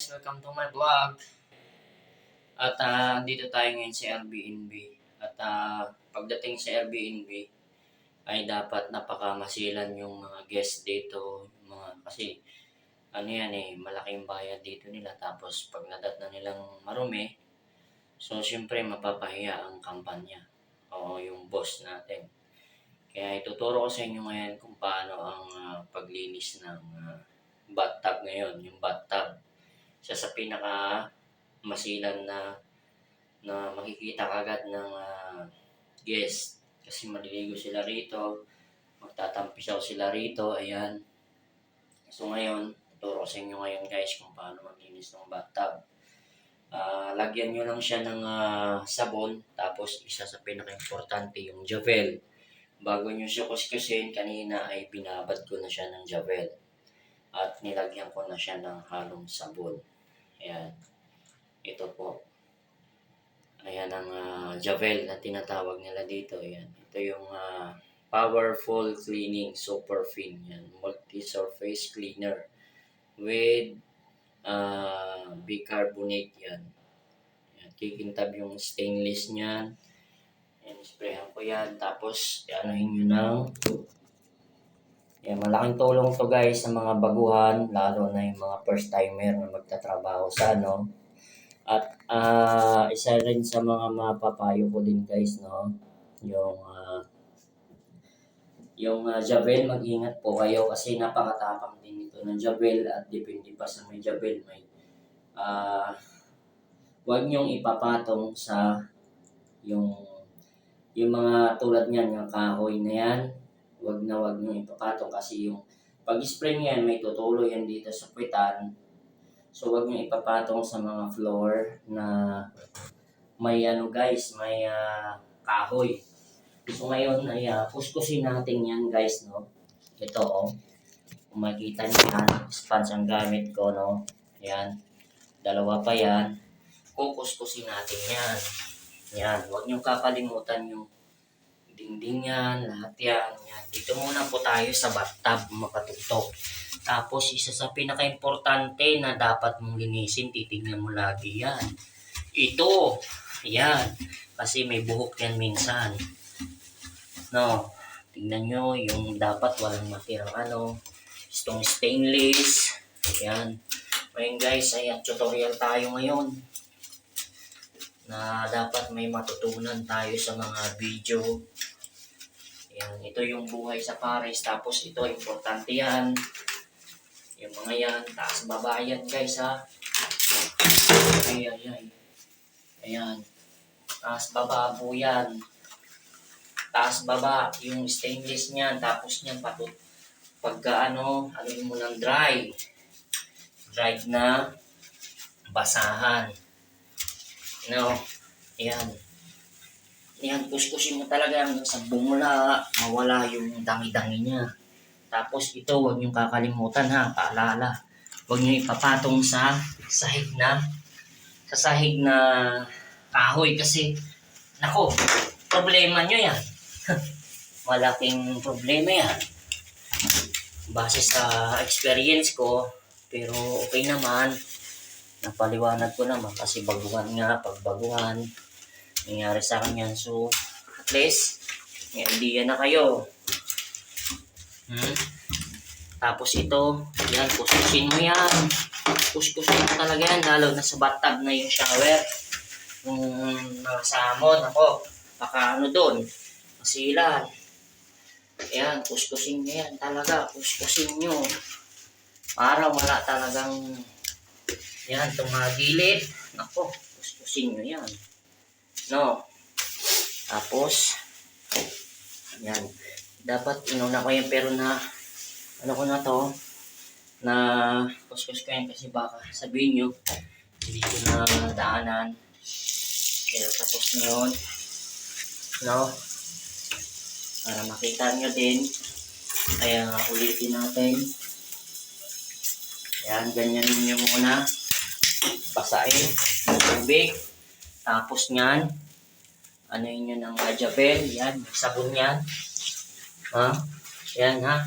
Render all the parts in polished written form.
Welcome to my vlog. At dito tayo ngayon sa Airbnb. At pagdating sa Airbnb ay dapat napakamasilan yung mga guest dito. Kasi ano yan malaking bayad dito nila. Tapos pag nadat na nilang marumi, so syempre mapapahiya ang kampanya o yung boss natin. Kaya ituturo ko sa inyo ngayon kung paano ang paglinis ng bathtub ngayon. Yung bathtub, siya sa pinaka masilan na makikita kagad ng guest kasi maliligo sila rito, magtatampisaw sila rito, ayan. So ngayon, tuturo ko sa inyo ngayon guys kung paano maglinis ng bathtub. Lagyan nyo lang siya ng sabon, tapos isa sa pinaka-importante yung Javel. Bago nyo siya kuskusin, kanina ay binabad ko na siya ng Javel at nilagyan ko na siya ng halong sabon. Ayan. Ito po. Ayan ang Javel na tinatawag nila dito. Ayan. Ito yung Powerful Cleaning Super Fin. Yan. Multi-surface cleaner with bicarbonate. Yan. Ayan. Kikintab yung stainless niyan. Ayan. Sprayan ko yan. Tapos, anuhin nyo ng yan, malaking tulong to guys sa mga baguhan, lalo na yung mga first timer na magtatrabaho sa At isa rin sa mga mapapayo ko din guys, no, yung Javel, mag-ingat po kayo kasi napakatapang din ito ng Javel at depende pa sa may Javel, huwag niyong ipapatong sa yung mga tulad niyan, yung kahoy na yan. Wag nyo ipapatong kasi yung pag-spray niyan may tutuloy yan dito sa puwitan. So wag nyo ipapatong sa mga floor na may may kahoy. So ngayon ay kuskusin natin yan guys, no. Ito kung makita niyo yan, sponge ang gamit ko, no. Ayan, dalawa pa yan. Kukuskusin natin yan. Yan, wag nyo kakalimutan yung dingding yan, lahat yan. Dito muna po tayo sa bathtub, makatutok. Tapos, isa sa pinaka-importante na dapat mong linisin, titignan mo lagi yan. Ito, yan. Kasi may buhok yan minsan. No, tingnan nyo, yung dapat walang matirang itong stainless. Yan. Ngayon guys, ayan, tutorial tayo ngayon na dapat may matutunan tayo sa mga video. Yan, ito yung buhay sa Paris. Tapos ito, importante yan. Yung mga yan, taas baba yan guys ha. Ayan. Taas baba po yan. Taas baba, yung stainless niyan. Tapos niyan, pagka ano mo ng dry. Dried na basahan. No, ayan. Yan, kuskusin mo talaga sa bumula, mawala yung dangi-dangi niya. Tapos ito, huwag niyong kakalimutan ha, paalala. Huwag niyong ipapatong sa sahig na kahoy kasi, nako, problema niyo yan. Malaking problema yan. Base sa experience ko, pero okay naman. Napaliwanag ko naman kasi baguhan nga, pagbaguhan. Nangyari sa akin yan. So, at least, may idea na kayo. Tapos ito, yan, kuskusin mo yan. Kuskusin mo talaga yan, lalo na sa bathtub na yung shower. Yung mga samon, ako, baka doon, masilan. Yan, kuskusin nyo yan talaga, kuskusin nyo. Para wala talagang, yan, tumagilid. Ako, kuskusin nyo yan. No. Tapos, yan. Dapat inuna ko yan pero kuskus ko yan kasi baka sabihin nyo, hindi ko na daanan. Pero tapos na yun. No. Para makita nyo din. Kaya ulitin natin. Yan, ganyan nyo muna. Basahin ng tubig. Tapos nyan, yun ng Javel, yan, sabon yan. Yan ha.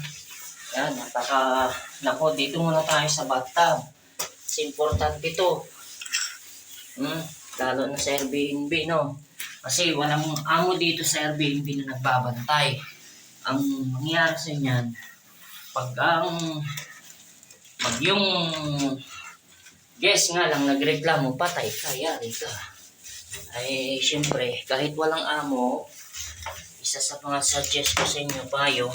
Yan, nako, dito muna tayo sa bathtub. Kasi importante to. Lalo na sa Airbnb, no? Kasi walang amo dito sa Airbnb na nagbabantay. Ang mangyayari sa inyan, pag yung guest nga lang nagreklamo, patay ka, yari ka. Ay, syempre, kahit walang amo, isa sa mga suggest ko sa inyo, payo,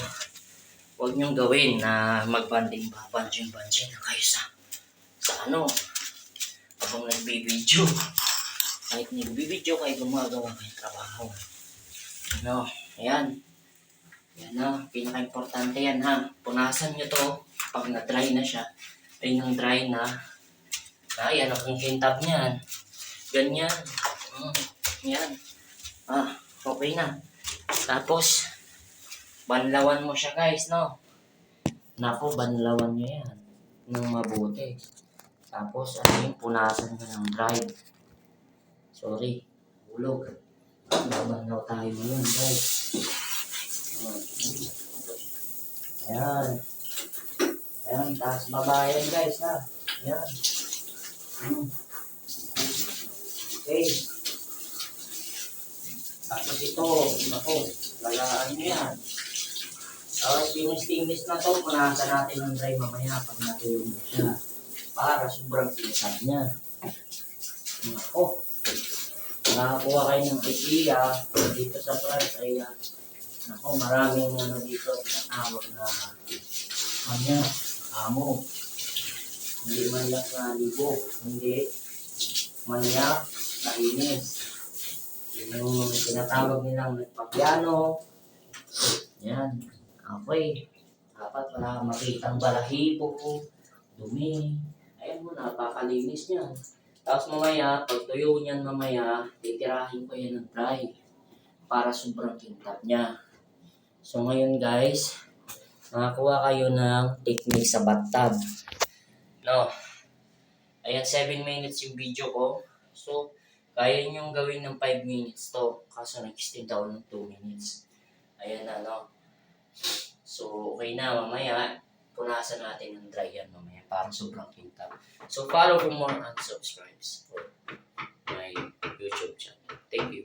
huwag niyong gawin na magbanding na kayo sa ano, habang nagbibideo. Kahit nagbibideo kayo, gumagawa kayong trabaho. Ano, ayan. Yan na, pinaka-importante yan ha. Punasan nyo to pag na-dry na siya. Ay, nang dry na. Ayan, ang kintab niyan. Ganyan. Yan. Okay na. Tapos, banlawan mo siya guys, no? Napo, banlawan nyo yan. Nang mabuti. Tapos, punasan nyo ng dry. Sorry. Hulog. Babanlaw tayo ngayon guys. Ayan. Ayan, taas baba yan guys ha. Ayan. Okay. Tapos ito, ako, lalaan nyo yan. Tapos tinis-tinis na to, punasan natin ng dry mamaya pag natulog na siya. Para sobrang tinisad niya. Ako, nakakuha kayo ng IKEA dito sa France ay ako, maraming dito tinatawag na kanya, amo. Hindi manyak na libo, hindi manyak na inis. Yun yung tinatawag nilang nagpapiano. Yan. Okay. Dapat wala makitang balahibo, dumi. Ayan mo, napakalinis niya. Tapos mamaya, pag tuyo niyan mamaya, titirahin ko yan ng dry para sobrang kintab niya. So ngayon guys, nakakuha kayo ng technique sa bathtub. No. Ayan, 7 minutes yung video ko. So, kaya nyo gawin ng 5 minutes to. Kaso nag-extend ako ng 2 minutes. Ayan na, no. So, okay na. Mamaya, punasan natin ng dry yan mamaya. Para sobrang kintab. So, follow for more and subscribe for my YouTube channel. Thank you.